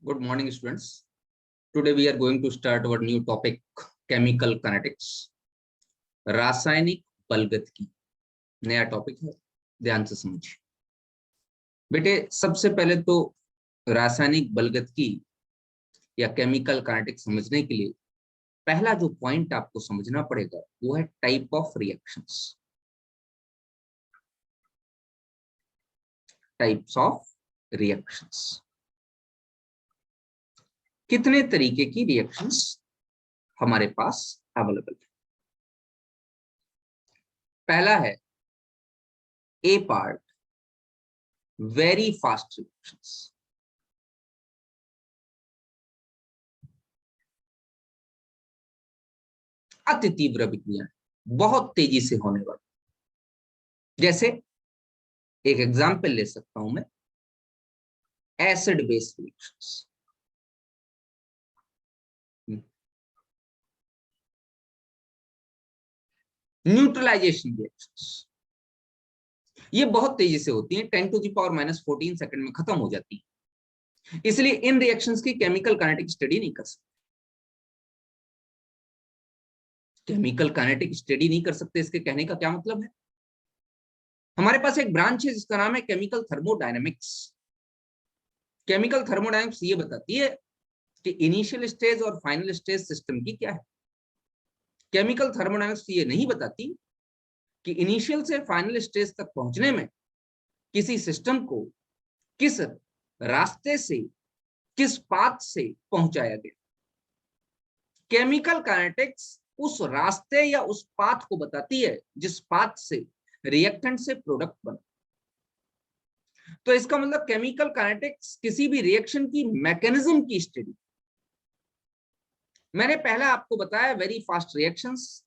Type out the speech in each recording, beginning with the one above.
Good morning, students. Today we are going to start our new topic, chemical kinetics. रासायनिक बलगतिकी नया topic है, ध्यान से समझिए बेटे। सबसे पहले तो रासायनिक बलगतिकी या केमिकल काइनेटिक्स समझने के लिए पहला जो पॉइंट आपको समझना पड़ेगा वो है type of reactions. Types of reactions, कितने तरीके की रिएक्शंस हमारे पास अवेलेबल है। पहला है ए पार्ट, वेरी फास्ट रिएक्शंस। अति तीव्र विक्रियाएं, बहुत तेजी से होने वाली। जैसे एक एग्जाम्पल ले सकता हूं मैं, acid base reactions. Neutralisation reactions, ये बहुत तेजी से होती हैं, 10⁻⁻14 सेकंड में खत्म हो जाती है। इसलिए इन रिएक्शंस की केमिकल काइनेटिक स्टडी नहीं कर सकते। केमिकल काइनेटिक स्टडी नहीं कर सकते, इसके कहने का क्या मतलब है? हमारे पास एक ब्रांच है जिसका नाम है केमिकल थर्मोडायनेमिक्स। केमिकल थर्मोडायनेमिक्स ये बताती है कि इनिशियल स्टेज और फाइनल स्टेज सिस्टम की क्या है। केमिकल थर्मोडायनेमिक्स ये नहीं बताती कि इनिशियल से फाइनल स्टेज तक पहुंचने में किसी सिस्टम को किस रास्ते से, किस पाथ से पहुंचाया गया। केमिकल काइनेटिक्स उस रास्ते या उस पाथ को बताती है जिस पाथ से रिएक्टेंट से प्रोडक्ट बना। तो इसका मतलब केमिकल काइनेटिक्स किसी भी रिएक्शन की मैकेनिज्म की स्टडी। मैंने पहला आपको बताया वेरी फास्ट रिएक्शंस,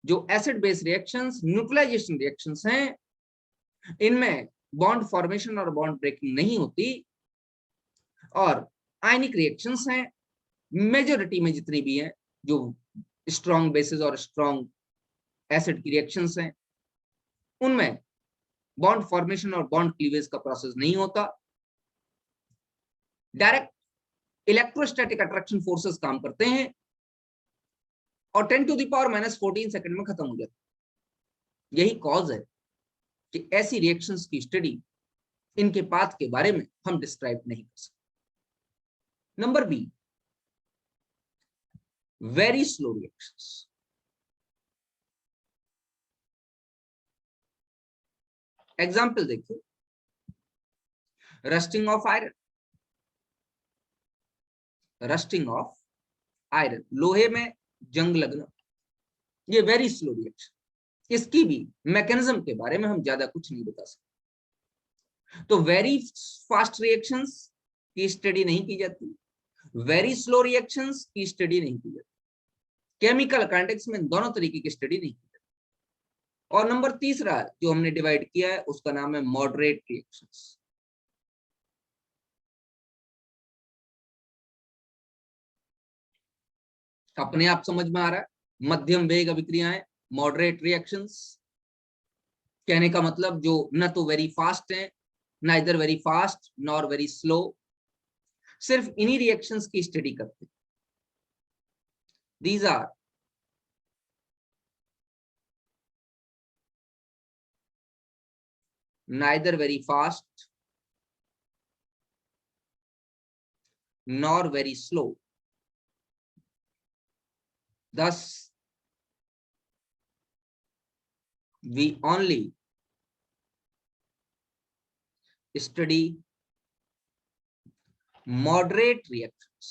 जो acid base reactions, neutralisation reactions हैं, इनमें बॉन्ड फॉर्मेशन और बॉन्ड ब्रेकिंग नहीं होती। और आयनिक रिएक्शंस हैं, मेजोरिटी में जितनी भी हैं, जो स्ट्रॉन्ग बेसिस और स्ट्रॉन्ग एसिड की रिएक्शंस हैं, उनमें बॉन्ड फॉर्मेशन और बॉन्ड क्लीवेज का प्रोसेस नहीं होता। डायरेक्ट इलेक्ट्रोस्टैटिक अट्रैक्शन फोर्सेस काम करते हैं और 10⁻⁻14 सेकंड में खत्म हो जाता है। यही कॉज है कि ऐसी रिएक्शंस की स्टडी, इनके पाथ के बारे में हम डिस्क्राइब नहीं कर सकते। Number B, very slow reactions. Example देखिए, rusting of iron. Rusting of iron, लोहे में जंग लगना, ये वेरी स्लो रिएक्शन। इसकी भी मैकेनिज्म के बारे में हम ज्यादा कुछ नहीं बता सकते। तो वेरी फास्ट रिएक्शंस की स्टडी नहीं की जाती, वेरी स्लो रिएक्शंस की स्टडी नहीं की जाती। केमिकल काइनेटिक्स में दोनों तरीके की स्टडी नहीं की जाती। और नंबर तीसरा जो हमने डिवाइड किया है उसका नाम है मॉडरेट रिएक्शंस। अपने आप समझ में आ रहा है, मध्यम वेग अभिक्रियाएं, मॉडरेट रिएक्शंस। कहने का मतलब जो न तो वेरी फास्ट है, neither very fast nor very slow, सिर्फ इन्हीं रिएक्शंस की स्टडी करते। These are neither very fast nor very slow, thus we only study moderate reactions.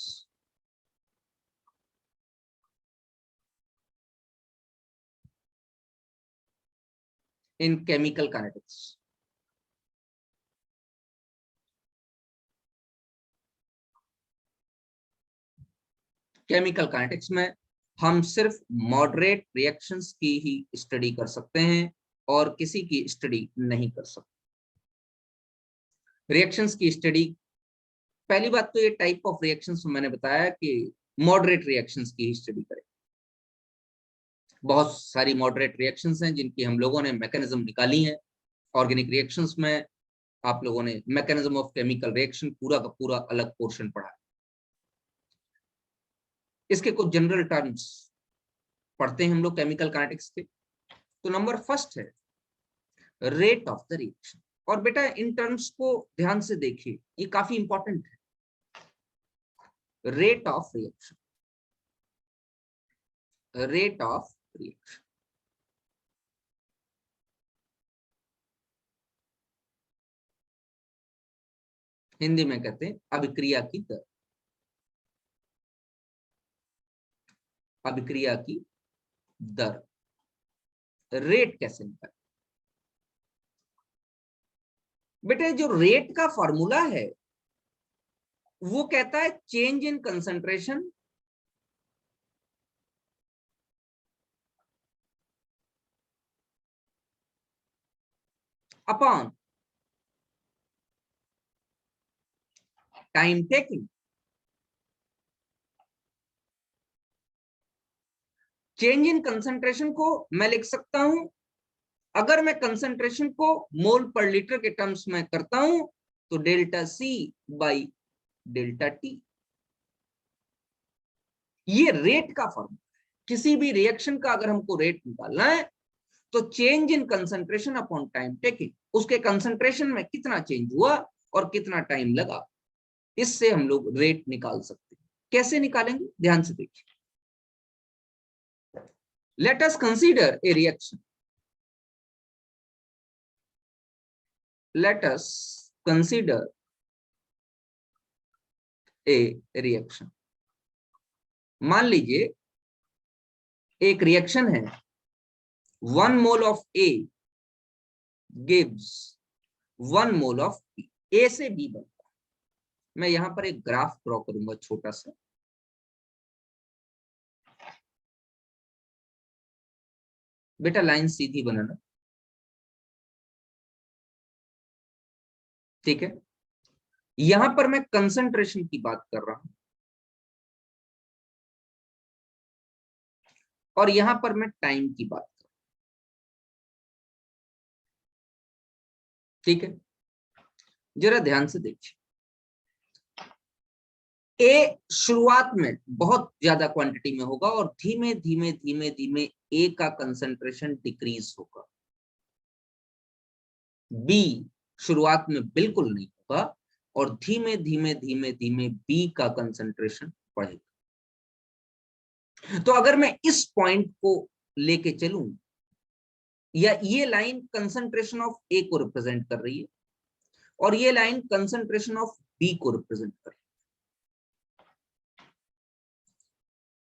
In chemical kinetics. Chemical kinetics में हम सिर्फ मॉडरेट रिएक्शंस की ही study कर सकते हैं और किसी की स्टडी नहीं कर सकते। रिएक्शंस की स्टडी, पहली बात तो ये टाइप ऑफ रिएक्शंस मैंने बताया कि मॉडरेट रिएक्शंस की ही स्टडी करें। बहुत सारी मॉडरेट रिएक्शंस हैं जिनकी हम लोगों ने मैकेनिज्म निकाली है। ऑर्गेनिक रिएक्शंस में आप लोगों ने मैकेनिज्म ऑफ केमिकल रिएक्शन पूरा का पूरा अलग पोर्शन पढ़ा है। इसके कुछ जनरल टर्म्स पढ़ते हैं हम लोग केमिकल काइनेटिक्स के। तो नंबर फर्स्ट है रेट ऑफ द रिएक्शन। और बेटा इन टर्म्स को ध्यान से देखिए, ये काफी इंपॉर्टेंट है। Rate of reaction, rate of reaction, Hindi में कहते हैं अभिक्रिया की दर, अभिक्रिया की दर। रेट कैसे निकालें बेटे? जो रेट का फॉर्मूला है वो कहता है change in concentration upon time taking. Change in concentration को मैं लिख सकता हूं, अगर मैं कंसंट्रेशन को मोल पर लीटर के टर्म्स में करता हूं तो delta C by delta T. ये रेट का फॉर्मूला है। किसी भी रिएक्शन का अगर हमको रेट निकालना है तो change in concentration upon time taking, उसके कंसंट्रेशन में कितना चेंज हुआ और कितना टाइम लगा, इससे हम लोग रेट निकाल सकते हैं। कैसे निकालेंगे ध्यान से देखिए। Let us consider a reaction, let us consider a reaction. मान लीजिए एक रिएक्शन है, 1 mole of A gives 1 mole of B. A से बी बनता है। मैं यहां पर एक ग्राफ ड्रॉ करूंगा छोटा सा। बेटा लाइन सीधी बनाना, ठीक है। यहां पर मैं कंसंट्रेशन की बात कर रहा हूं और यहां पर मैं टाइम की बात कर रहा हूं, ठीक है। जरा ध्यान से देखिए, ए शुरुआत में बहुत ज्यादा क्वांटिटी में होगा और धीमे धीमे धीमे धीमे ए का कंसंट्रेशन डिक्रीज होगा। बी शुरुआत में बिल्कुल नहीं होगा और धीमे धीमे धीमे धीमे बी का कंसंट्रेशन बढ़ेगा। तो अगर मैं इस पॉइंट को लेके चलूं, या ये लाइन कंसंट्रेशन ऑफ ए को रिप्रेजेंट कर रही है और ये लाइन कंसंट्रेशन ऑफ बी को रिप्रेजेंट कर रही है।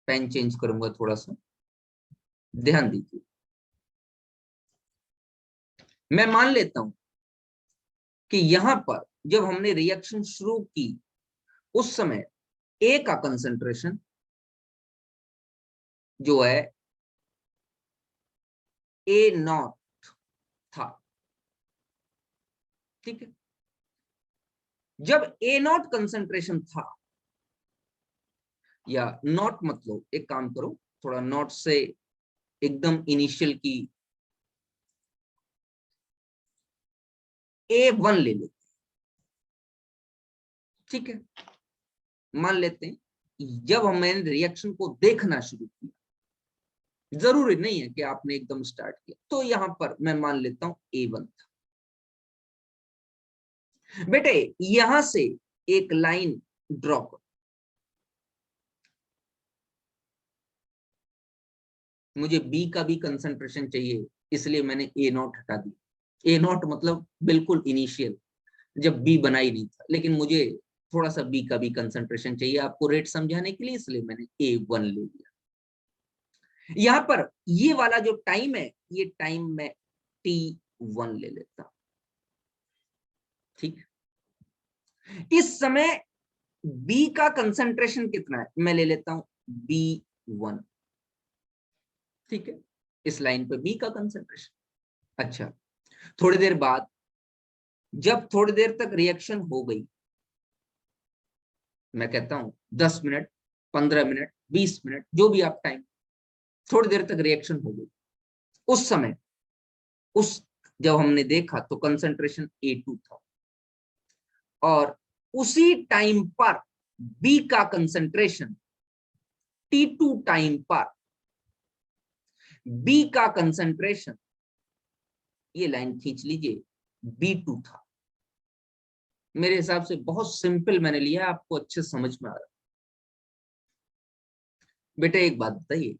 पेन चेंज करूंगा थोड़ा सा, ध्यान दीजिए। मैं मान लेता हूं कि यहां पर जब हमने रिएक्शन शुरू की उस समय ए का कंसंट्रेशन जो है ए नॉट था, ठीक है। जब ए नॉट कंसंट्रेशन था, या नॉट मतलब एक काम करो, थोड़ा नॉट से एकदम इनिशियल की A1 ले लेते, ठीक है। मान लेते हैं जब हमने रिएक्शन को देखना शुरू किया, जरूरी नहीं है कि आपने एकदम स्टार्ट किया, तो यहां पर मैं मान लेता हूं A1 था। बेटे यहां से एक लाइन ड्रॉ करो, मुझे बी का भी कंसंट्रेशन चाहिए, इसलिए मैंने ए नॉट हटा दिया। ए नॉट मतलब बिल्कुल इनिशियल, जब बी बना ही नहीं था, लेकिन मुझे थोड़ा सा बी का भी कंसंट्रेशन चाहिए आपको रेट समझाने के लिए, इसलिए मैंने A1 ले लिया। यहां पर ये वाला जो टाइम है, ये टाइम में T1 ले लेता, ठीक। इस समय बी का कंसंट्रेशन कितना है, मैं ले लेता हूं B1, ठीक है। इस लाइन पे बी का कंसंट्रेशन। अच्छा, थोड़ी देर बाद जब थोड़ी देर तक रिएक्शन हो गई, मैं कहता हूं 10 मिनट, 15 मिनट, 20 मिनट, जो भी आप टाइम, थोड़ी देर तक रिएक्शन हो गई, उस समय उस जब हमने देखा तो कंसंट्रेशन A2 था और उसी टाइम पर बी का कंसंट्रेशन T2 टाइम पर B का कंसंट्रेशन, ये लाइन खींच लीजिए, B2 था। मेरे हिसाब से बहुत सिंपल मैंने लिया, आपको अच्छे समझ में आ रहा है। बेटे एक बात बताइए,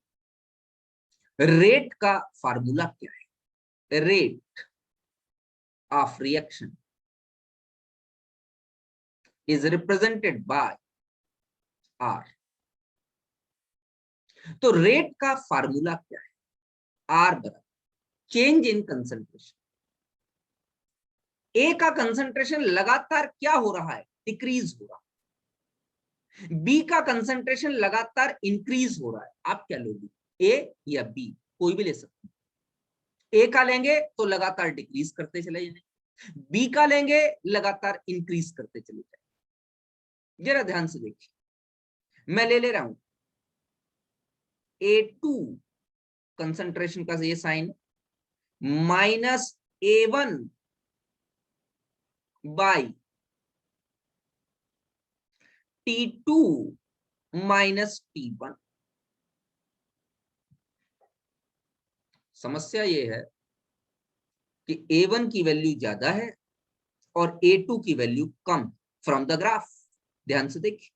रेट का फार्मूला क्या है? Rate of reaction is represented by R। तो रेट का फार्मूला क्या है? R बराबर चेंज इन कंसंट्रेशन। ए का कंसंट्रेशन लगातार क्या हो रहा है? डिक्रीज हो रहा है। बी का कंसंट्रेशन लगातार इंक्रीज हो रहा है। आप क्या लोगे, ए या बी? कोई भी ले सकते हैं। ए का लेंगे तो लगातार डिक्रीज करते चले जाएंगे, बी का लेंगे लगातार इंक्रीज करते चले जाएंगे। जरा ध्यान से देखिए, मैं ले रहा हूं A2 कंसंट्रेशन का ये sign minus A1 by T2 minus T1। समस्या ये है कि A1 की वैल्यू ज्यादा है और A2 की value come from the graph. ध्यान से देखिए,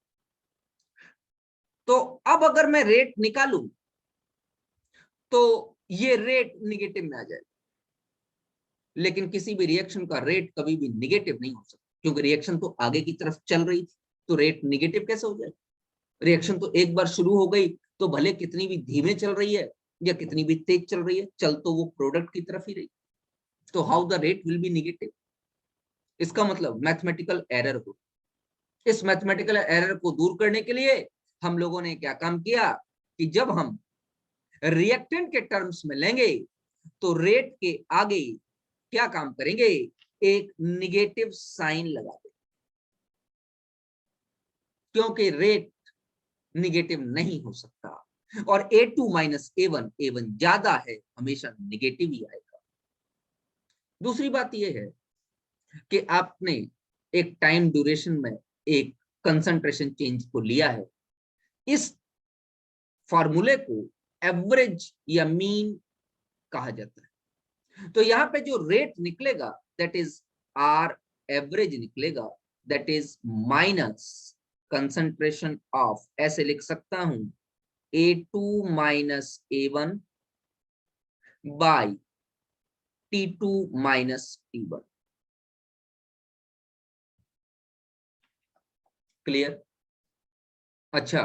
तो अब अगर मैं रेट निकालूं तो ये रेट निगेटिव में आ जाएगा, लेकिन किसी भी रिएक्शन का रेट कभी भी निगेटिव नहीं हो सकता, क्योंकि रिएक्शन तो आगे की तरफ चल रही थी, तो रेट निगेटिव कैसे हो जाएगा? रिएक्शन तो एक बार शुरू हो गई तो भले कितनी भी धीमे चल रही है या कितनी भी तेज चल रही है, चल तो वो प्रोडक्ट की तरफ ही रही, तो how the rate will be negative? इसका मतलब मैथमेटिकल एरर हो। इस मैथमेटिकल एरर को दूर करने के लिए हम लोगों ने क्या काम किया कि जब हम रिएक्टेंट के टर्म्स में लेंगे तो रेट के आगे क्या काम करेंगे, एक निगेटिव साइन लगा दें, क्योंकि रेट निगेटिव नहीं हो सकता और A2 माइनस A1, A1 ज्यादा है, हमेशा निगेटिव ही आएगा। दूसरी बात यह है कि आपने एक टाइम ड्यूरेशन में एक कंसंट्रेशन चेंज को लिया है। इस फॉर्मूले को एवरेज या मीन कहा जाता है। तो यहां पे जो रेट निकलेगा दैट इज आर एवरेज निकलेगा, that is minus concentration of, ऐसे लिख सकता हूं, A2 minus A1 by T2 minus T1। Clear? अच्छा,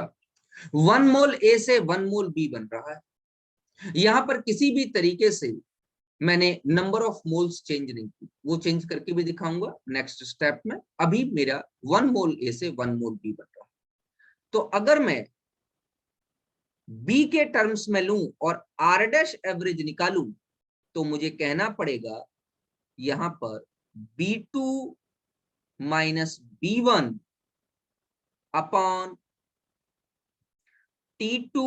1 मोल A से 1 मोल B बन रहा है। यहां पर किसी भी तरीके से मैंने नंबर ऑफ मोल्स चेंज नहीं की, वो चेंज करके भी दिखाऊंगा नेक्स्ट स्टेप में। अभी मेरा 1 मोल A से 1 मोल B बन रहा है। तो अगर मैं B के टर्म्स में लूं और R डैश एवरेज निकालूं तो मुझे कहना पड़ेगा यहां पर B2 minus B1 upon T2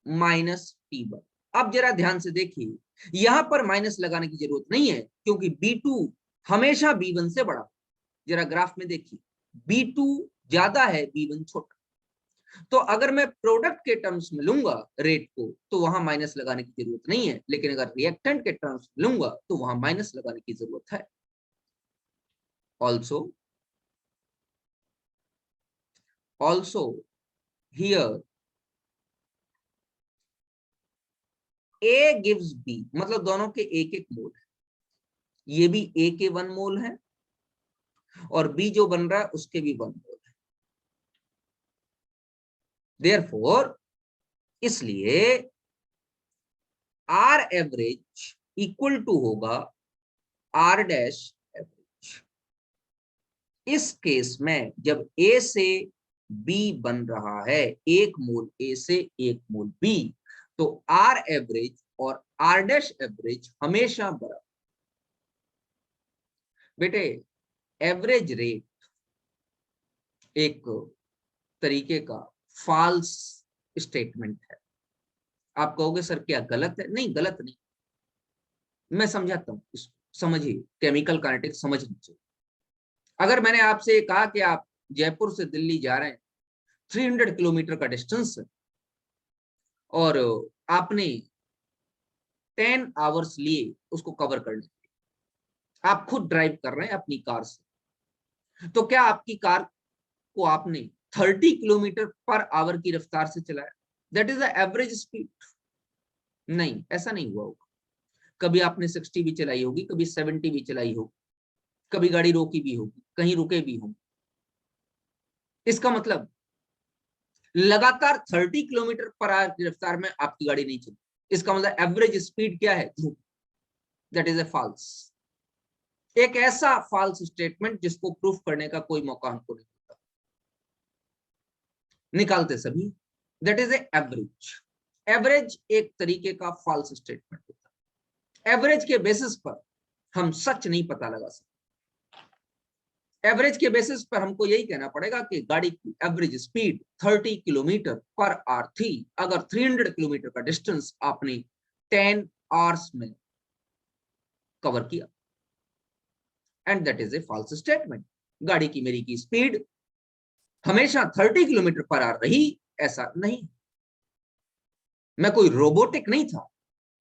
minus T1। अब जरा ध्यान से देखिए, यहां पर माइनस लगाने की जरूरत नहीं है क्योंकि B2 हमेशा B1 से बड़ा। जरा ग्राफ में देखिए, B2 ज्यादा है, B1 छोटा। तो अगर मैं प्रोडक्ट के टर्म्स में लूंगा रेट को तो वहां माइनस लगाने की जरूरत नहीं है, लेकिन अगर रिएक्टेंट के टर्म्स में लूंगा तो वहां माइनस लगाने की जरूरत है। Also here A gives B, मतलब दोनों के एक एक मोल है, ये भी A के 1 मोल है और B जो बन रहा है उसके भी 1 मोल है। देयरफॉर इसलिए R एवरेज इक्वल टू होगा R डैश एवरेज। इस केस में जब A से B बन रहा है, 1 मोल A से 1 मोल B, तो R एवरेज और R डैश एवरेज हमेशा बराबर। बेटे एवरेज रेट एक तरीके का फॉल्स स्टेटमेंट है। आप कहोगे सर क्या गलत है? नहीं, गलत नहीं, मैं समझाता हूं, समझिए, केमिकल काइनेटिक्स समझनी चाहिए। अगर मैंने आपसे कहा कि आप जयपुर से दिल्ली जा रहे हैं, 300 किलोमीटर का डिस्टेंस है, और आपने 10 आवर्स लिए उसको कवर करने के लिए, आप खुद ड्राइव कर रहे हैं अपनी कार से, तो क्या आपकी कार को आपने 30 किलोमीटर पर आवर की रफ्तार से चलाया? That is the average speed? नहीं, ऐसा नहीं हुआ होगा। कभी आपने 60 भी चलाई होगी, कभी 70 भी चलाई होगी, कभी गाड़ी रोकी भी होगी, कहीं रुके भी होंगे। इसका मतलब लगातार 30 किलोमीटर पर आवर की रफ्तार में आपकी गाड़ी नहीं चली। इसका मतलब एवरेज स्पीड क्या है? That is a false. एक ऐसा फॉल्स स्टेटमेंट जिसको प्रूफ करने का कोई मौका हमको नहीं मिलता, निकालते सभी। That is A average. Average एक तरीके का फॉल्स स्टेटमेंट होता है। एवरेज के बेसिस पर हम सच नहीं पता लगा सकते। एवरेज के बेसिस पर हमको यही कहना पड़ेगा कि गाड़ी की average speed 30 kilometre per hour थी, अगर 300 किलोमीटर का डिस्टेंस आपने 10 आवर्स में कवर किया, and that is a false statement. गाड़ी की मेरी की स्पीड हमेशा 30 किलोमीटर पर आवर रही, ऐसा नहीं। मैं कोई रोबोटिक नहीं था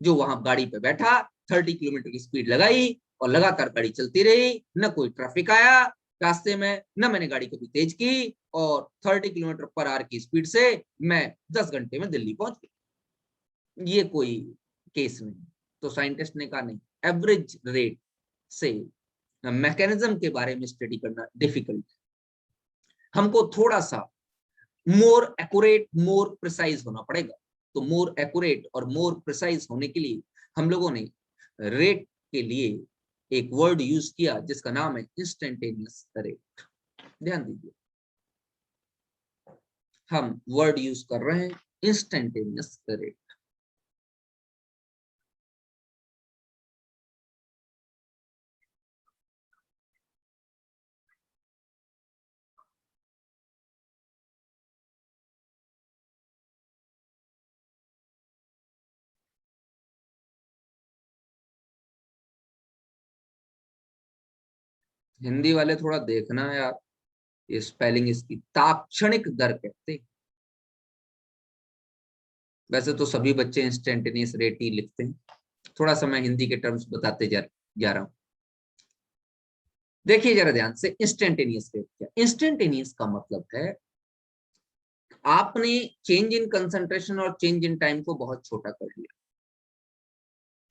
जो वहां गाड़ी पे बैठा, 30 किलोमीटर की स्पीड लगाई और लगातार गाड़ी चलती रही, न कोई ट्रैफिक आया रास्ते में, न मैंने गाड़ी कभी तेज की, और 30 किलोमीटर पर आवर की स्पीड से मैं 10 घंटे में दिल्ली पहुंच गया। ये कोई केस नहीं। तो साइंटिस्ट ने कहा नहीं, एवरेज रेट से मैकेनिज्म के बारे में स्टडी करना डिफिकल्ट है, हमको थोड़ा सा मोर एक्यूरेट, मोर प्रिसाइज होना पड़ेगा। तो मोर एक्यूरेट और मोर प्रिसाइज होने के लिए हम लोगों ने रेट के लिए एक वर्ड यूज किया जिसका नाम है इंस्टेंटेनियस रेट। ध्यान दीजिए, हम वर्ड यूज कर रहे हैं इंस्टेंटेनियस रेट। हिंदी वाले थोड़ा देखना है यार, ये स्पेलिंग इसकी ताक्षणिक दर कहते हैं। वैसे तो सभी बच्चे इंस्टेंटेनियस रेट ही लिखते हैं, थोड़ा सा मैं हिंदी के टर्म्स बताते जा रहा हूं। देखिए जरा ध्यान से, इंस्टेंटेनियस रेट क्या? इंस्टेंटेनियस का मतलब है आपने चेंज इन कंसंट्रेशन और चेंज इन टाइम को बहुत छोटा कर लिया,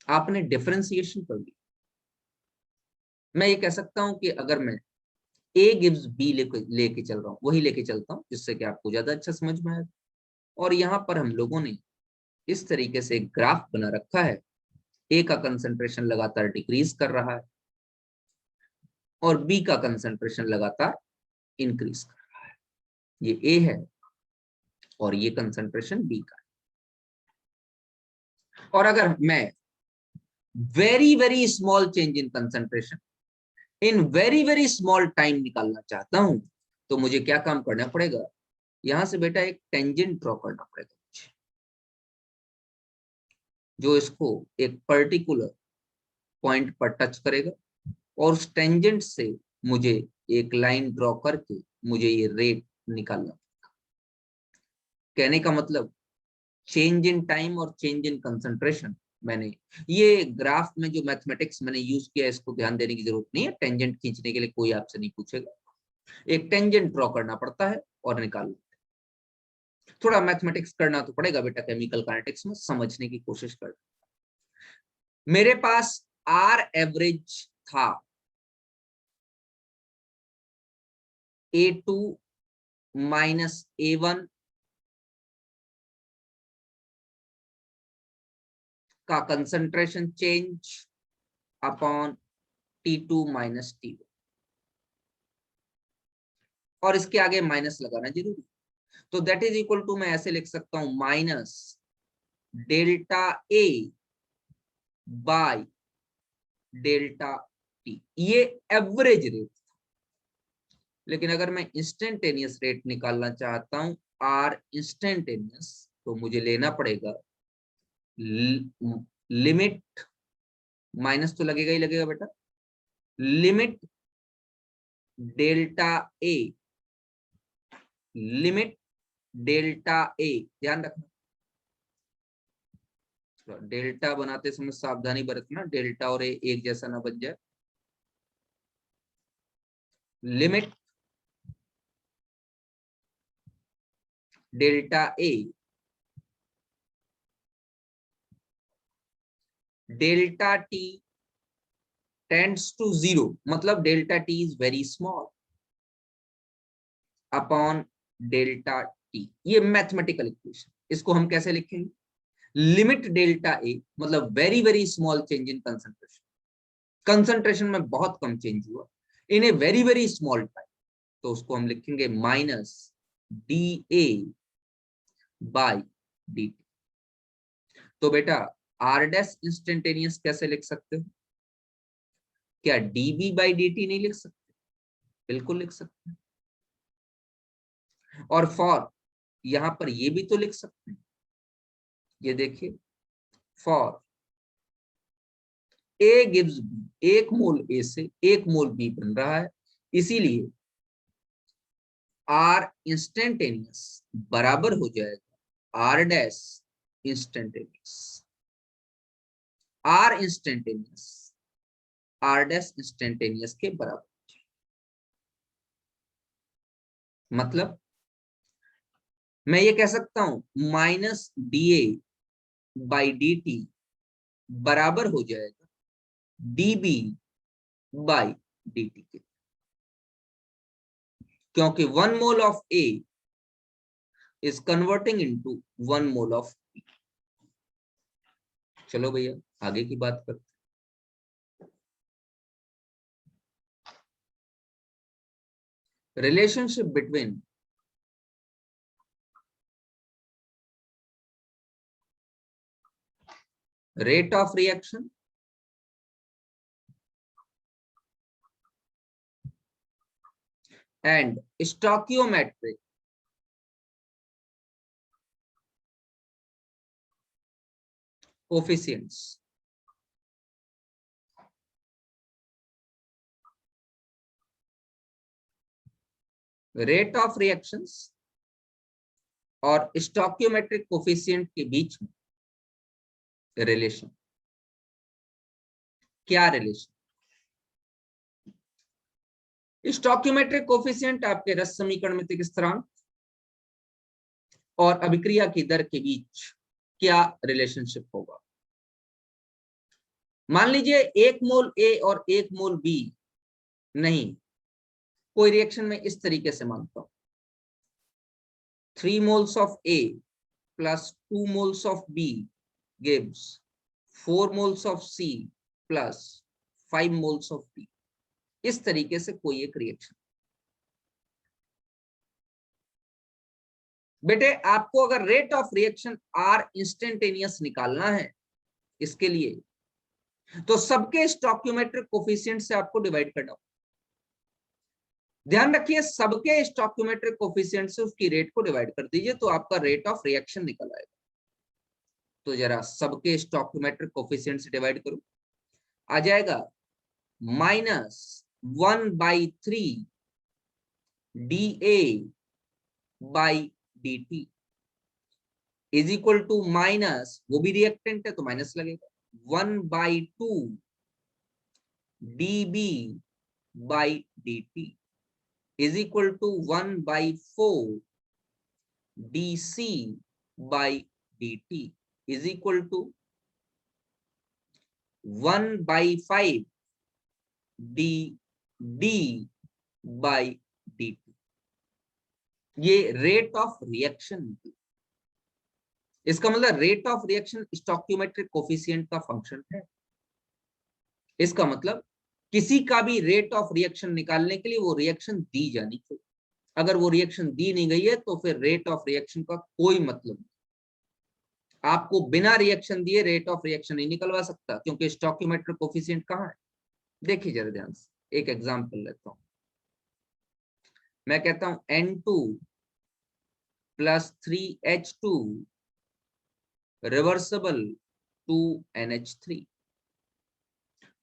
आपने डिफरेंशिएशन कर लिया। मैं ये कह सकता हूं कि अगर मैं ए गिव्स बी लेके चल रहा हूं, वही लेके चलता हूं जिससे कि आपको ज्यादा अच्छा समझ में आए। और यहाँ पर हम लोगों ने इस तरीके से एक ग्राफ बना रखा है, ए का कंसंट्रेशन लगातार डिक्रीज कर रहा है और बी का कंसंट्रेशन लगातार इंक्रीज कर रहा है। ये ए है और ये कंसंट्रेशन बी का है। और अगर मैं very very small change in concentration in very very small time निकालना चाहता हूं, तो मुझे क्या काम करना पड़ेगा? यहां से बेटा एक टेंजेंट ड्रॉ करना पड़ेगा मुझे, जो इसको एक पर्टिकुलर पॉइंट पर टच करेगा, और उस टेंजेंट से मुझे एक लाइन ड्रॉ करके मुझे ये रेट निकालना। कहने का मतलब चेंज इन टाइम और चेंज इन कंसंट्रेशन, मैंने ये ग्राफ में जो मैथमेटिक्स मैंने यूज किया इसको ध्यान देने की जरूरत नहीं है, टेंजेंट खींचने के लिए कोई आपसे नहीं पूछेगा, एक टेंजेंट ड्रॉ करना पड़ता है और निकालना। थोड़ा मैथमेटिक्स करना तो पड़ेगा बेटा, केमिकल काइनेटिक्स में समझने की कोशिश कर। मेरे पास आर एवरेज था A2 माइनस A1 का concentration change upon T2 minus T1, और इसके आगे माइनस लगाना जरूरी। तो दैट इज इक्वल टू, मैं ऐसे लिख सकता हूं, minus delta A by delta T. ये एवरेज रेट। लेकिन अगर मैं इंस्टेंटेनियस रेट निकालना चाहता हूं, आर इंस्टेंटेनियस, तो मुझे लेना पड़ेगा लिमिट, माइनस तो लगेगा ही लगेगा बेटा, लिमिट डेल्टा ए, लिमिट डेल्टा ए, ध्यान रखना, डेल्टा बनाते समय सावधानी बरतना, डेल्टा और ए एक जैसा ना बन जाए। Limit delta A delta T tends to 0, मतलब delta T is very small upon delta T. ये मैथमेटिकल इक्वेशन, इसको हम कैसे लिखेंगे? लिमिट डेल्टा ए मतलब very very small change in concentration, concentration में बहुत कम चेंज हुआ in a very very small time, तो उसको हम लिखेंगे minus D A by D T. तो बेटा आर डैश इंस्टेंटेनियस कैसे लिख सकते हो? क्या डीबी बाई डी टी नहीं लिख सकते? बिल्कुल लिख सकते हैं। और फॉर यहां पर ये भी तो लिख सकते हैं, ये देखिए, फॉर ए गिव्स बी, एक मोल ए से एक मोल बी बन रहा है, इसीलिए आर इंस्टेंटेनियस बराबर हो जाएगा R dash instantaneous. R instantaneous R dash instantaneous के बराबर, मतलब मैं ये कह सकता हूं minus D A by D T बराबर हो जाएगा डीबी बाई डी टी के, क्योंकि 1 mole of A is converting into 1 mole of B. चलो भैया आगे की बात करते हैं। Relationship between rate of reaction and stoichiometric coefficients. Rate of reactions और स्टोकियोमेट्रिक कोफिशिएंट के बीच में रिलेशन, क्या रिलेशन? स्टोकियोमेट्रिक कोफिशिएंट आपके रस समीकरण में स्थिरांक और अभिक्रिया की दर के बीच क्या रिलेशनशिप होगा? मान लीजिए 1 मोल ए और 1 मोल बी, नहीं कोई रिएक्शन में इस तरीके से मानता हूं, 3 moles of A plus 2 moles of B gives 4 moles of C plus 5 moles of D, इस तरीके से कोई एक रिएक्शन। बेटे आपको अगर rate of reaction R instantaneous निकालना है इसके लिए, तो सबके स्टोकियोमेट्रिक कोफिशिएंट से आपको डिवाइड करना होगा। ध्यान रखिए सबके स्टोकियोमेट्रिक कोफिशिएंट से उसकी रेट को डिवाइड कर दीजिए तो आपका रेट ऑफ रिएक्शन निकल आएगा। तो जरा सबके स्टोकियोमेट्रिक कोफिशिएंट से डिवाइड करो, आ जाएगा -1/3 dA by dt is equal to minus, वो भी रिएक्टेंट है तो माइनस लगेगा, 1/2 dB by dt is equal to 1/4 dC by dt is equal to 1/5 dd by dt। ये रेट ऑफ रिएक्शन, इसका मतलब rate of reaction stoichiometric coefficient का function है। इसका मतलब किसी का भी रेट ऑफ रिएक्शन निकालने के लिए वो रिएक्शन दी जानी चाहिए, अगर वो रिएक्शन दी नहीं गई है तो फिर रेट ऑफ रिएक्शन का कोई मतलब नहीं। आपको बिना रिएक्शन दिए रेट ऑफ रिएक्शन नहीं निकलवा सकता, क्योंकि स्टोकियोमेट्रिक कोफिशिएंट कहाँ है? देखिए जरा ध्यान से, एक एग्जांपल लेता हूं। मैं कहता हूं N2 + 3H2 रिवर्सिबल 2NH3।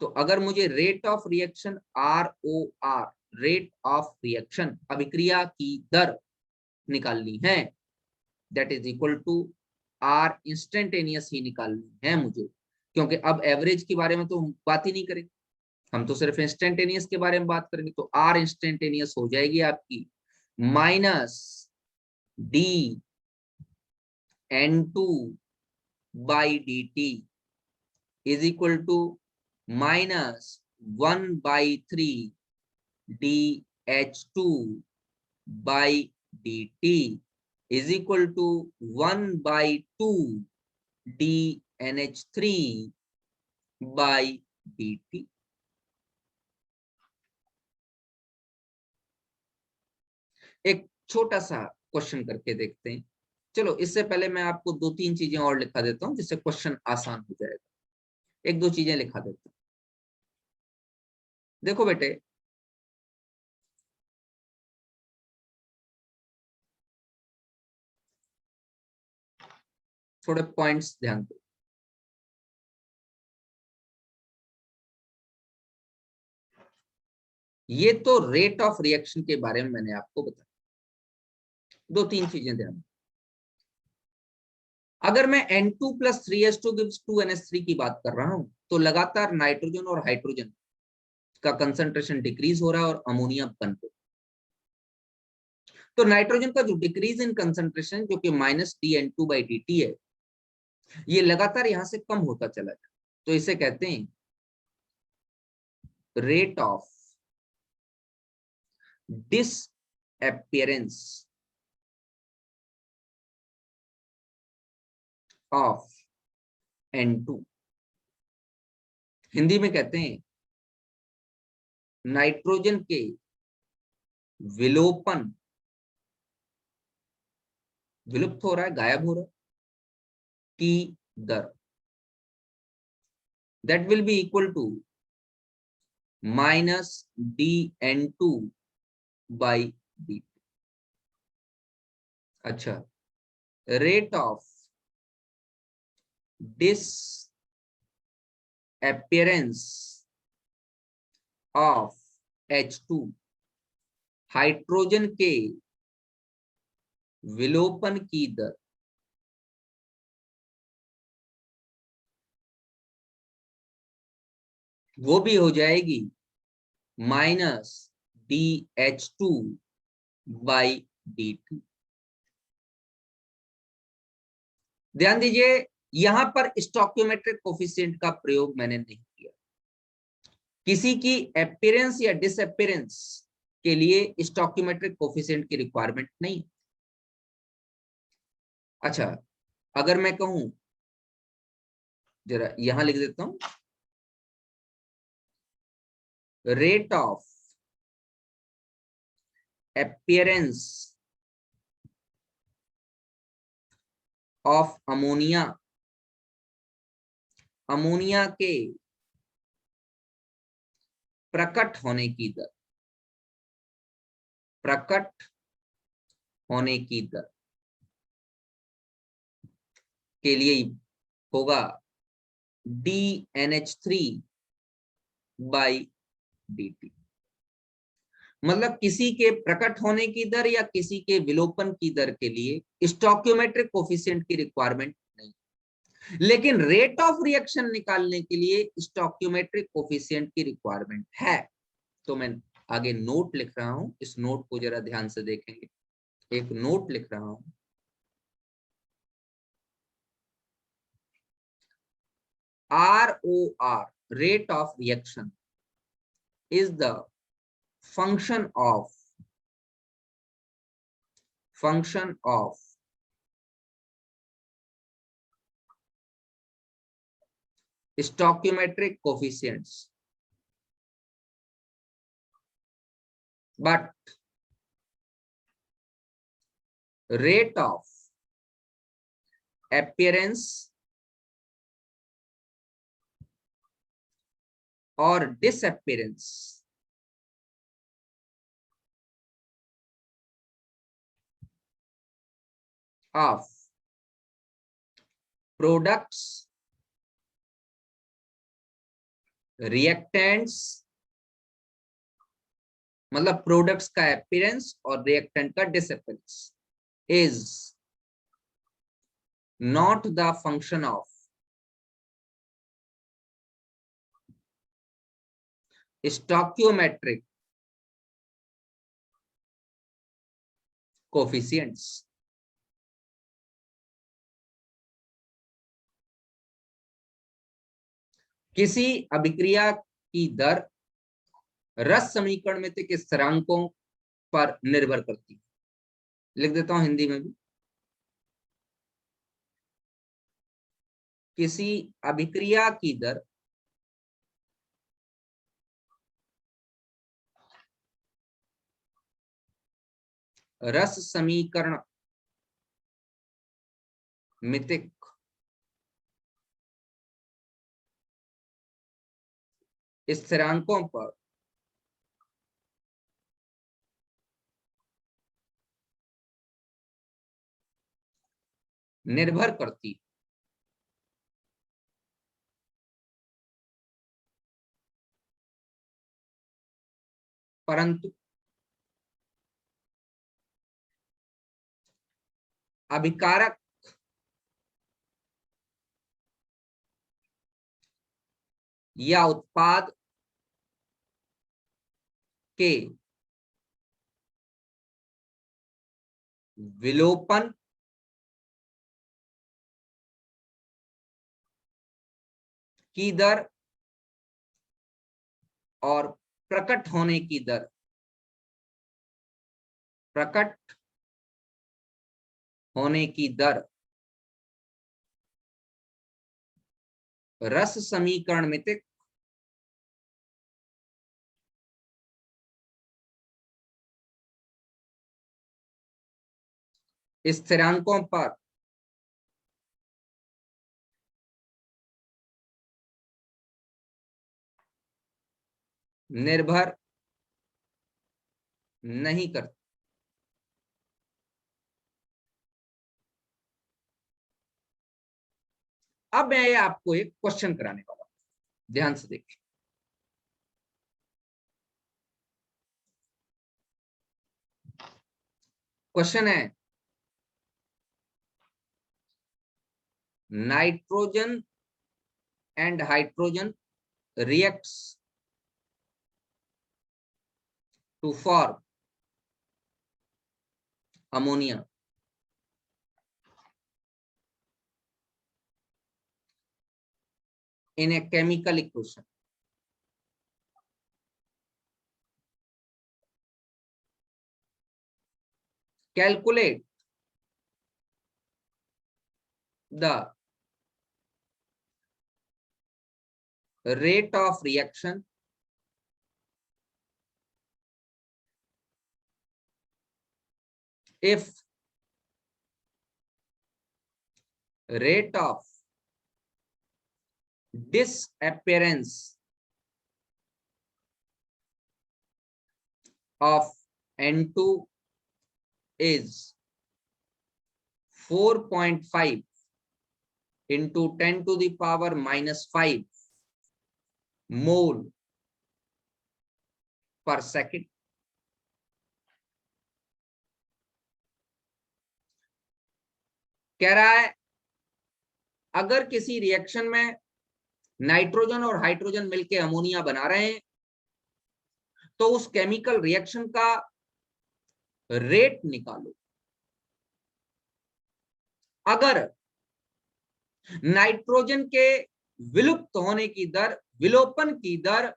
तो अगर मुझे rate of reaction ROR, rate of reaction अभिक्रिया की दर निकालनी है, that is equal to R instantaneous ही निकालनी है मुझे, क्योंकि अब एवरेज के बारे में तो बात ही नहीं करेंगे, हम तो सिर्फ इंस्टेंटेनियस के बारे में बात करेंगे। तो आर इंस्टेंटेनियस हो जाएगी आपकी minus D N two by D T is equal to minus 1/3 D H two by D T is equal to 1/2 D N H three by D T. एक छोटा सा क्वेश्चन करके देखते हैं। चलो इससे पहले मैं आपको 2-3 चीजें और लिखा देता हूं जिससे क्वेश्चन आसान हो जाएगा। 1-2 चीजें लिखा देता हूं। देखो बेटे, थोड़े पॉइंट्स ध्यान दो। ये तो रेट ऑफ रिएक्शन के बारे में मैंने आपको बताया। 2-3 चीजें ध्यान। अगर मैं N2 + 3s2 gives 2NH3 की बात कर रहा हूं, तो लगातार नाइट्रोजन और हाइड्रोजन का कंसंट्रेशन डिक्रीज हो रहा है और अमोनिया बन रहा है। तो नाइट्रोजन का जो डिक्रीज इन कंसंट्रेशन जो कि -dN2/dt है, ये लगातार यहां से कम होता चला जाए, तो इसे कहते हैं rate of disappearance of N2। Hindi में कहते हैं नाइट्रोजन के विलोपन, विलुप्त हो रहा है, गायब हो रहा है, की दर, that will be equal to -dN2/dt। अच्छा, rate of disappearance of H2, hydrogen के विलोपन की दर, वो भी हो जाएगी -dH2/dt। ध्यान दीजिए, यहां पर स्टोइकियोमेट्रिक कोफिशिएंट का प्रयोग मैंने नहीं किया। किसी की अपीयरेंस या डिसअपियरेंस के लिए स्टोइकियोमेट्रिक कोफिशिएंट की रिक्वायरमेंट नहीं। अच्छा, अगर मैं कहूं, जरा यहां लिख देता हूं, rate of appearance of ammonia, ammonia के प्रकट होने की दर, प्रकट होने की दर के लिए होगा dNH3/dt। मतलब किसी के प्रकट होने की दर या किसी के विलोपन की दर के लिए स्टोइकियोमेट्रिक कोफिशिएंट की रिक्वायरमेंट नहीं, लेकिन रेट ऑफ रिएक्शन निकालने के लिए स्टोइकियोमेट्रिक कोफिशिएंट की रिक्वायरमेंट है। तो मैं आगे नोट लिख रहा हूं, इस नोट को जरा ध्यान से देखेंगे। एक नोट लिख रहा हूं, ROR, rate of reaction, is the function of stoichiometric coefficients, but rate of appearance or disappearance of products, reactants, मतलब प्रोडक्ट्स का अपीयरेंस और रिएक्टेंट का disappearance, is not the function of stoichiometric coefficients. किसी अभिक्रिया की दर रस समीकरण में के स्थिरांकों पर निर्भर करती है। लिख देता हूं हिंदी में भी। किसी अभिक्रिया की दर रस समीकरण मितिक स्थिरांकों पर निर्भर करती, परंतु अभिकारक या उत्पाद के विलोपन की दर और प्रकट होने की दर, प्रकट होने की दर रस समीकरण मितिक स्थिरांकों पर निर्भर नहीं करती। अब मैं आपको एक क्वेश्चन कराने वाला हूं, ध्यान से देखिए। क्वेश्चन है, nitrogen and hydrogen reacts to form ammonia in a chemical equation. Calculate the rate of reaction if rate of disappearance of N2 is 4.5 into 10 to the power minus 5 mole per second. कह रहा है अगर किसी reaction में nitrogen और hydrogen मिलके ammonia बना रहे हैं तो उस केमिकल रिएक्शन का रेट निकालो। अगर नाइट्रोजन के विलुप्त होने की दर, विलोपन की दर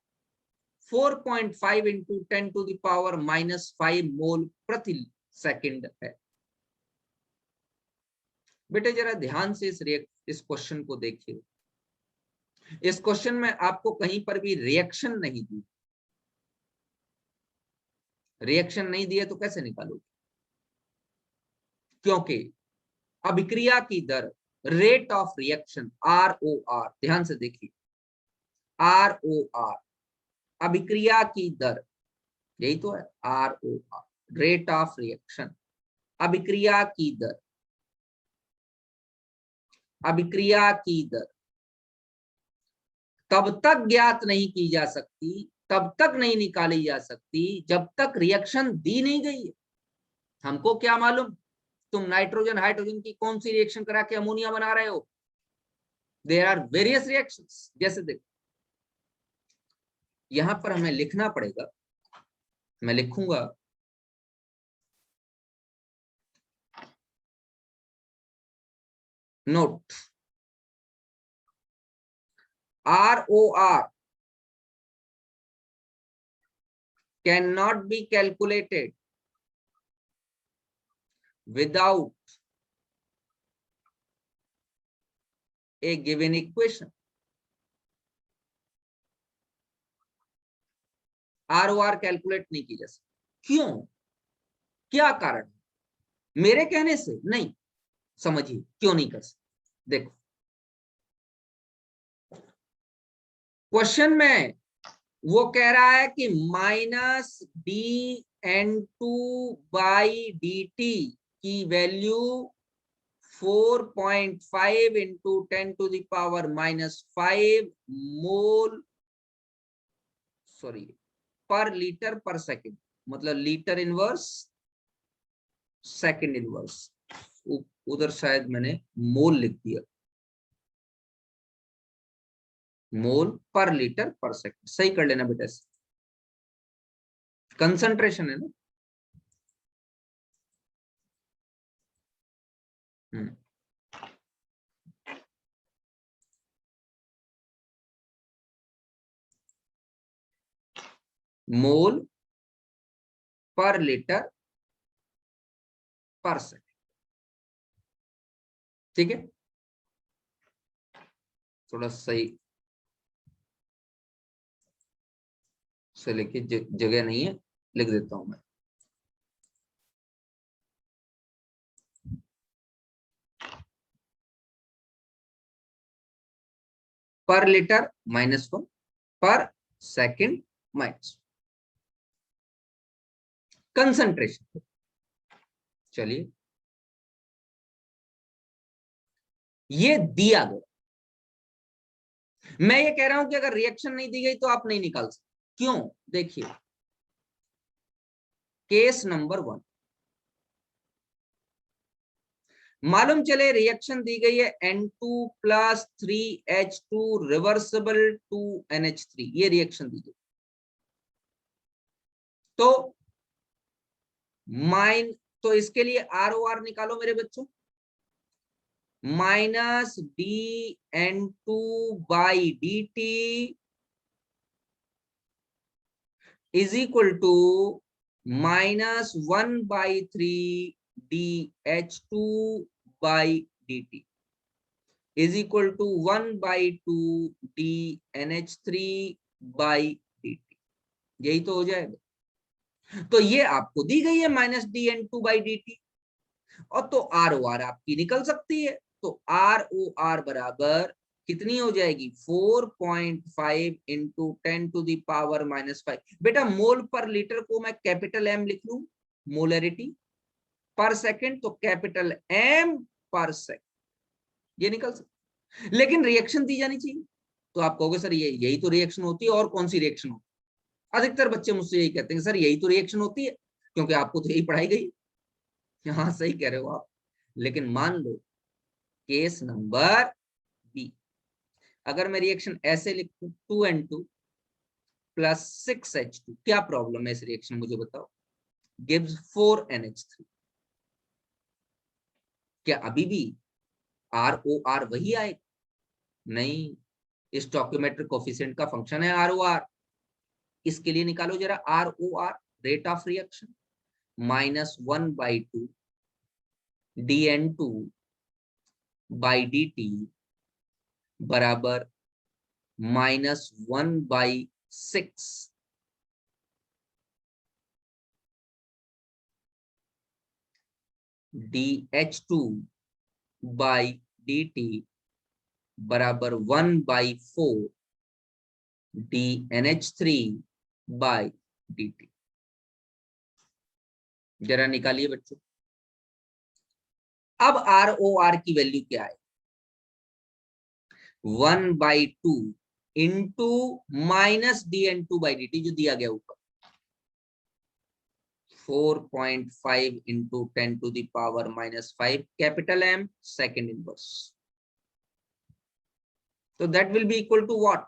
4.5 into 10 to the power minus 5 mole प्रति सेकंड है। बेटे जरा ध्यान से इस क्वेश्चन को देखिए। इस क्वेश्चन में आपको कहीं पर भी रिएक्शन नहीं दी, रिएक्शन नहीं दिए तो कैसे निकालोगे? क्योंकि अभिक्रिया की दर, रेट ऑफ रिएक्शन ROR, ध्यान से देखिए ROR, अभिक्रिया की दर, यही तो है ROR, रेट ऑफ रिएक्शन, अभिक्रिया की दर, अभिक्रिया की दर तब तक ज्ञात नहीं की जा सकती, तब तक नहीं निकाली जा सकती जब तक रिएक्शन दी नहीं गई है। हमको क्या मालूम तुम नाइट्रोजन हाइड्रोजन की कौन सी रिएक्शन करा के अमोनिया बना रहे हो? There are various reactions. जैसे देखो यहां पर हमें लिखना पड़ेगा, मैं लिखूंगा note ROR cannot be calculated without a given equation. ROR calculate नहीं की जा सकती। क्यों? क्या कारण? मेरे कहने से नहीं, समझिए क्यों नहीं कर सकते। देखो क्वेश्चन में वो कह रहा है कि -dN2/dt की वैल्यू 4.5 इंटू 10⁻⁻5 मोल पर लीटर पर सेकंड, मतलब लीटर इनवर्स सेकंड इनवर्स। उधर शायद मैंने मोल लिख दिया, मोल पर लीटर पर सेकंड। सही कर लेना बेटा, कंसंट्रेशन है ना। मोल पर लीटर पर सेकंड, ठीक है। थोड़ा सही से लिखिए, जगह नहीं है, लिख देता हूं मैं। पर लीटर -1, पर सेकंड -1। कंसंट्रेशन, चलिए ये दिया गया। मैं ये कह रहा हूं कि अगर रिएक्शन नहीं दी गई तो आप नहीं निकाल सकते। क्यों? देखिए केस नंबर 1, मालूम चले रिएक्शन दी गई है N2+3H2 रिवर्सिबल 2NH3, ये रिएक्शन दी गई। तो तो इसके लिए ROR निकालो मेरे बच्चों, -dN2/dt is equal to -1/3dH2/dt is equal to 1/2dNH3/dt। यही तो हो जाएगा। तो ये आपको दी गई है -dN2/dt, और तो ROR आपकी निकल सकती है। तो ROR बराबर कितनी हो जाएगी? 4.5 इंटू 10⁻⁻5। बेटा मोल पर लीटर को मैं कैपिटल M लिख लूं, मोलरिटी पर सेकंड तो कैपिटल M पर सेकंड, ये निकल सकता। लेकिन रिएक्शन दी जानी चाहिए। तो आप कहोगे सर ये यही तो रिएक्शन होती है, और कौन सी रिएक्शन होती है? अधिकतर बच्चे मुझसे यही कहते हैं सर यही तो रिएक्शन होती है, क्योंकि आपको तो यही पढ़ाई गई। हाँ सही कह रहे हो आप। लेकिन मान लो केस नंबर बी, अगर मैं रिएक्शन ऐसे लिखूं 2N2+6H2, क्या प्रॉब्लम है इस रिएक्शन मुझे बताओ? Gives 4NH3। क्या अभी भी ROR वही आएगा? नहीं, स्टोइकियोमेट्रिक कोएफिशिएंट का फंक्शन है ROR। इसके लिए निकालो जरा ROR, rate of reaction, -1/2 dN2/dt बराबर -1/6 dH2/dt बराबर 1/4 dNH3/dt। जरा निकालिए बच्चों। अब ROR की वैल्यू क्या है? 1/2 इंटू -dN2/dt जो दिया गया ऊपर, 4.5 into 10 to the power minus 5 capital M second inverse. So that will be equal to what?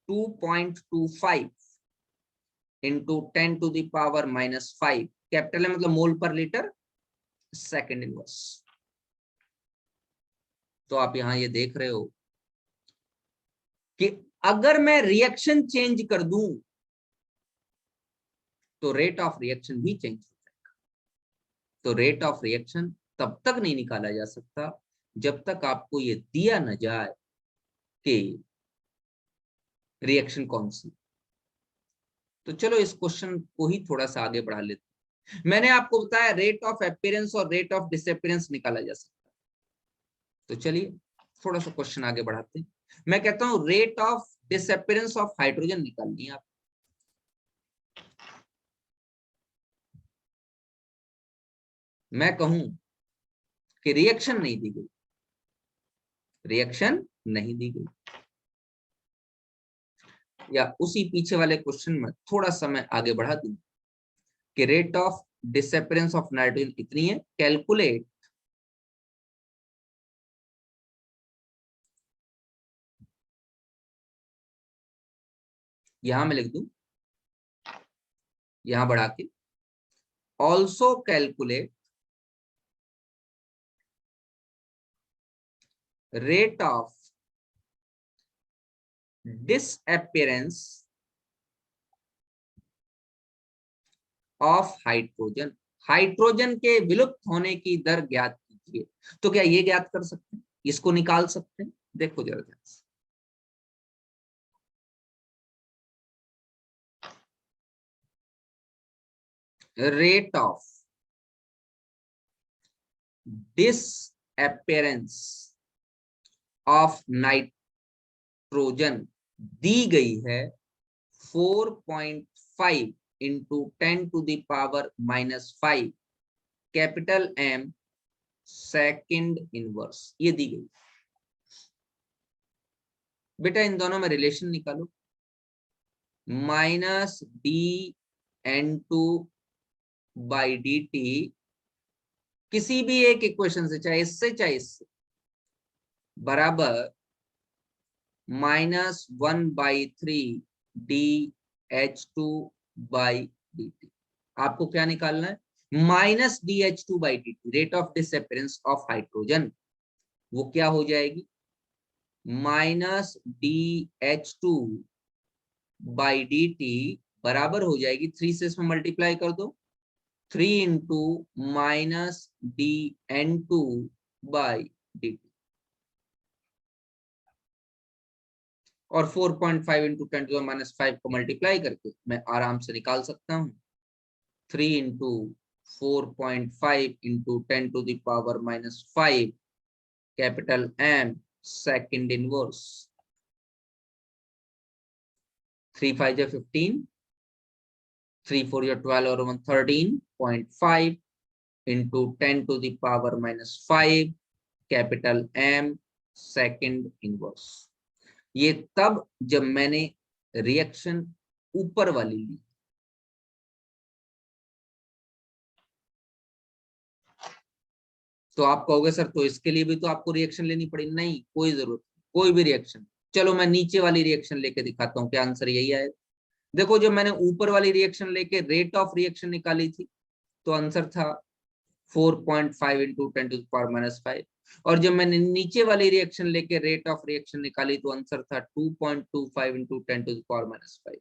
2.25 into 10 to the power minus 5 capital है मतलब मोल पर लीटर सेकेंड इनवर्स। तो आप यहां ये देख रहे हो कि अगर मैं रिएक्शन चेंज कर दूं तो रेट ऑफ रिएक्शन भी चेंज हो जाएगा। तो रेट ऑफ रिएक्शन तब तक नहीं निकाला जा सकता जब तक आपको ये दिया न जाए कि रिएक्शन कौन सी। तो चलो इस क्वेश्चन को ही थोड़ा सा आगे बढ़ा लेते हैं। मैंने आपको बताया रेट ऑफ अपीयरेंस और रेट ऑफ डिसअपीयरेंस निकाला जा सकता है। तो चलिए थोड़ा सा क्वेश्चन आगे बढ़ाते हैं। मैं कहता हूं rate of disappearance of hydrogen निकालनी है आप। मैं कहूं कि रिएक्शन नहीं दी गई, रिएक्शन नहीं दी गई, या उसी पीछे वाले क्वेश्चन में थोड़ा सा मैं आगे बढ़ा दूं कि rate of disappearance of nitrogen इतनी है, कैलकुलेट यहां मैं लिख दूं, यहां बढ़ा के also calculate rate of disappearance of hydrogen. Hydrogen के विलुप्त होने की दर ज्ञात कीजिए। तो क्या ये ज्ञात कर सकते हैं, इसको निकाल सकते हैं? देखो जरा ध्यान से, rate of disappearance of nitrogen दी गई है 4.5 into 10 to the power minus 5 capital M second inverse, ये दी गई। बेटा इन दोनों में रिलेशन निकालो, minus D N two by D T किसी भी एक इक्वेशन से, चाहे इससे बराबर -1/3 DH2 बाई डी टी। आपको क्या निकालना है? -DH2 by D T, rate of disappearance of hydrogen, वो क्या हो जाएगी? -DH2 बाई डी टी बराबर हो जाएगी 3 से इसमें मल्टीप्लाई कर दो, 3 into -DN2 by D T, और 4.5 इंटू 10⁻⁵ को मल्टीप्लाई करके मैं आराम से निकाल सकता हूं 3 into 4.5 into 10⁻⁵ capital M second inverse. 3 5 जा 15, 3 4 जा 12 और 1 13.5 into 10⁻⁵ capital M second inverse. ये तब जब मैंने रिएक्शन ऊपर वाली ली। तो आप कहोगे सर तो इसके लिए भी तो आपको रिएक्शन लेनी पड़ी। नहीं, कोई जरूरत नहीं, कोई भी रिएक्शन। चलो मैं नीचे वाली रिएक्शन लेके दिखाता हूँ क्या आंसर यही आए। देखो जब मैंने ऊपर वाली रिएक्शन लेके रेट ऑफ रिएक्शन निकाली थी तो आंसर था 4.5 इंटू 10⁻⁵, और जब मैंने नीचे वाली रिएक्शन लेके रेट ऑफ रिएक्शन निकाली तो आंसर था 2.25 इंटू 10⁻⁵।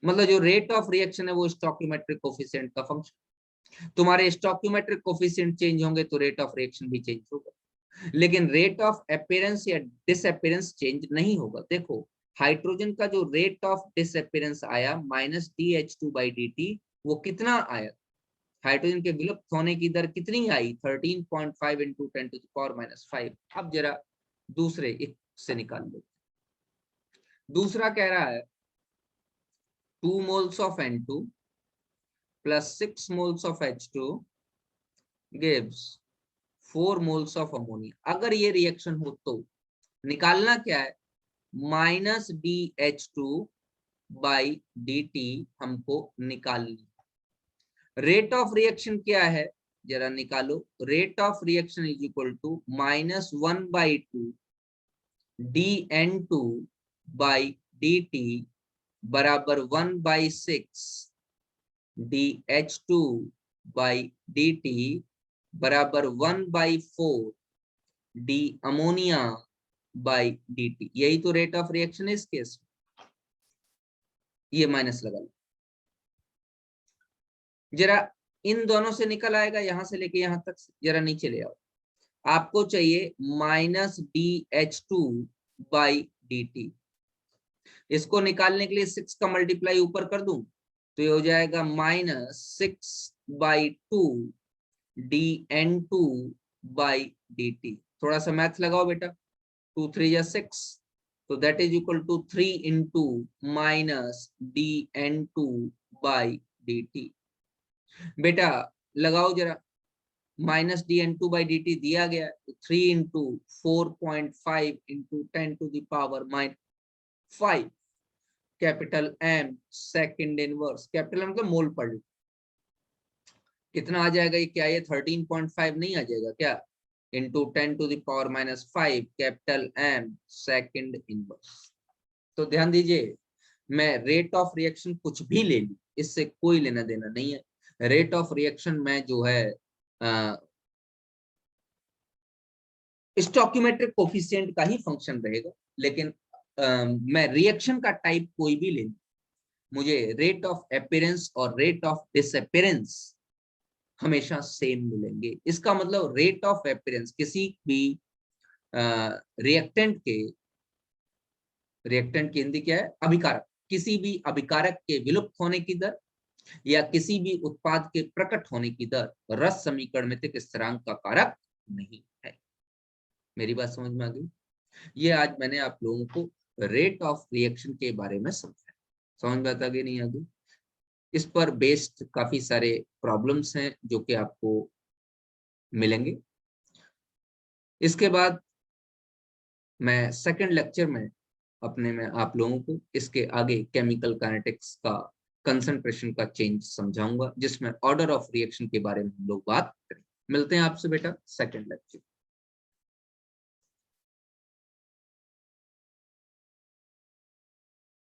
मतलब जो रेट ऑफ रिएक्शन है वो स्टोइकोमेट्रिक कोफिशिएंट का फंक्शन। तुम्हारे स्टोइकोमेट्रिक कोफिशिएंट चेंज होंगे तो रेट ऑफ रिएक्शन भी चेंज होगा, लेकिन रेट ऑफ अपीयरेंस या डिसअपीयरेंस चेंज नहीं होगा। देखो हाइड्रोजन का जो रेट ऑफ डिसअपीयरेंस आया -DH2 बाई डी टी, वो कितना आया? हाइड्रोजन के विलुप्त होने की दर कितनी आई? 13.5 इंटू 10⁻⁵। अब जरा दूसरे एक से निकाल लो। दूसरा कह रहा है 2 moles of N2 plus 6 moles of H2 gives 4 moles of ammonia। अगर ये रिएक्शन हो तो निकालना क्या है? -DH2 बाई डी टी हमको निकालनी। रेट ऑफ रिएक्शन क्या है, जरा निकालो। Rate of reaction is equal to -1/2 dN2 by dt बराबर 1/6 dH2 बाई dt बराबर 1/4 डी अमोनिया बाई dt। यही तो रेट ऑफ रिएक्शन है इस केस में। ये माइनस लगा लो जरा, इन दोनों से निकल आएगा, यहां से लेके यहां तक, जरा नीचे ले आओ। आपको चाहिए -DH2 बाई dt। इसको निकालने के लिए 6 का मल्टीप्लाई ऊपर कर दूं तो ये हो जाएगा -6/2 dN2 बाई dt। थोड़ा सा मैथ लगाओ बेटा, 2 3 या 6, तो that is equal to 3 into -dN2 by dt। बेटा लगाओ जरा, -dN2 बाई dt दिया गया तो 3 into 4.5 into 10⁻⁵ capital M second inverse, capital मतलब मोल पर लीटर। कितना आ जाएगा ये, क्या ये 13.5 नहीं आ जाएगा क्या, into 10⁻⁵ capital M second inverse. तो ध्यान दीजिए, मैं रेट ऑफ रिएक्शन कुछ भी ले लूं, इससे कोई लेना देना नहीं है। रेट ऑफ रिएक्शन में जो है स्टोइकियोमेट्रिक कोफिशिएंट का ही फंक्शन रहेगा, लेकिन मैं रिएक्शन का टाइप कोई भी ले लूं, मुझे रेट ऑफ अपीयरेंस और रेट ऑफ डिसअपीयरेंस हमेशा सेम मिलेंगे। इसका मतलब रेट ऑफ अपीयरेंस किसी भी रिएक्टेंट की हिंदी क्या है, अभिकारक, किसी भी अभिकारक के विलुप्त होने की दर या किसी भी उत्पाद के प्रकट होने की दर रस समीकरणिक स्थिरांक का कारक नहीं है। मेरी बात समझ में आ गई? ये आज मैंने आप लोगों को रेट ऑफ रिएक्शन के बारे में समझाया। समझ में आता कि नहीं आ गई? इस पर बेस्ड काफी सारे प्रॉब्लम्स हैं जो कि आपको मिलेंगे। इसके बाद मैं सेकंड लेक्चर में अपने में आप लोगों को इसके आगे केमिकल काइनेटिक्स का कंसंट्रेशन का चेंज समझाऊंगा, जिसमें ऑर्डर ऑफ रिएक्शन के बारे में हम लोग बात करेंगे। मिलते हैं आपसे बेटा सेकंड लेक्चर।